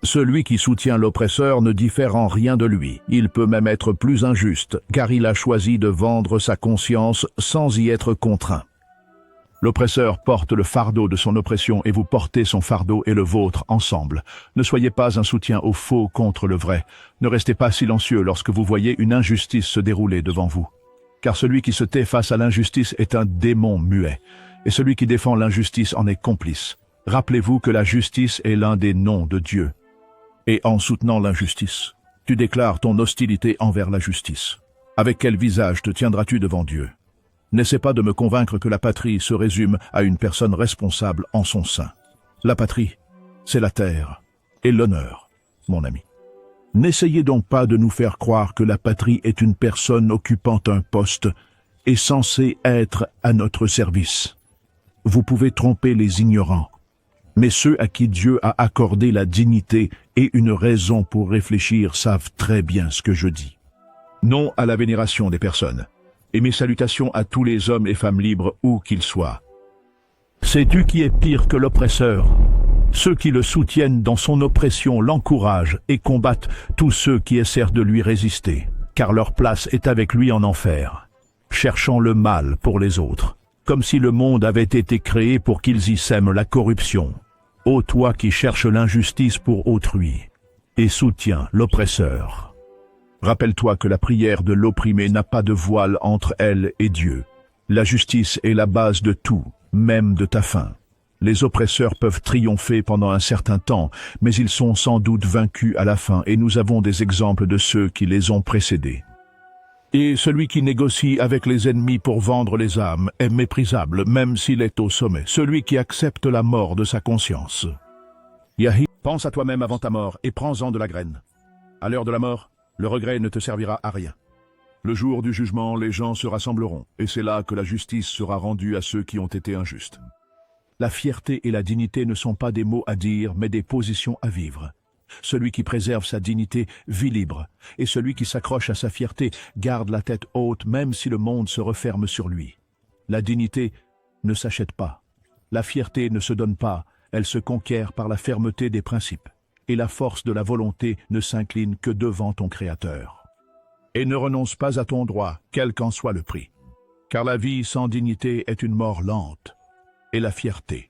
Celui qui soutient l'oppresseur ne diffère en rien de lui. Il peut même être plus injuste, car il a choisi de vendre sa conscience sans y être contraint. L'oppresseur porte le fardeau de son oppression et vous portez son fardeau et le vôtre ensemble. Ne soyez pas un soutien au faux contre le vrai. Ne restez pas silencieux lorsque vous voyez une injustice se dérouler devant vous. Car celui qui se tait face à l'injustice est un démon muet, et celui qui défend l'injustice en est complice. Rappelez-vous que la justice est l'un des noms de Dieu. Et en soutenant l'injustice, tu déclares ton hostilité envers la justice. Avec quel visage te tiendras-tu devant Dieu? N'essaie pas de me convaincre que la patrie se résume à une personne responsable en son sein. La patrie, c'est la terre et l'honneur, mon ami. N'essayez donc pas de nous faire croire que la patrie est une personne occupant un poste et censée être à notre service. Vous pouvez tromper les ignorants, mais ceux à qui Dieu a accordé la dignité et une raison pour réfléchir savent très bien ce que je dis. Non à la vénération des personnes, et mes salutations à tous les hommes et femmes libres où qu'ils soient. Sais-tu qui est pire que l'oppresseur? Ceux qui le soutiennent dans son oppression l'encouragent et combattent tous ceux qui essaient de lui résister, car leur place est avec lui en enfer, cherchant le mal pour les autres, comme si le monde avait été créé pour qu'ils y sèment la corruption. Ô toi qui cherches l'injustice pour autrui, et soutiens l'oppresseur. Rappelle-toi que la prière de l'opprimé n'a pas de voile entre elle et Dieu. La justice est la base de tout, même de ta faim. Les oppresseurs peuvent triompher pendant un certain temps, mais ils sont sans doute vaincus à la fin, et nous avons des exemples de ceux qui les ont précédés. Et celui qui négocie avec les ennemis pour vendre les âmes est méprisable, même s'il est au sommet. Celui qui accepte la mort de sa conscience. Yahi, pense à toi-même avant ta mort et prends-en de la graine. À l'heure de la mort, le regret ne te servira à rien. Le jour du jugement, les gens se rassembleront, et c'est là que la justice sera rendue à ceux qui ont été injustes. La fierté et la dignité ne sont pas des mots à dire, mais des positions à vivre. Celui qui préserve sa dignité vit libre, et celui qui s'accroche à sa fierté garde la tête haute même si le monde se referme sur lui. La dignité ne s'achète pas. La fierté ne se donne pas, elle se conquiert par la fermeté des principes. Et la force de la volonté ne s'incline que devant ton Créateur. Et ne renonce pas à ton droit, quel qu'en soit le prix. Car la vie sans dignité est une mort lente, et la fierté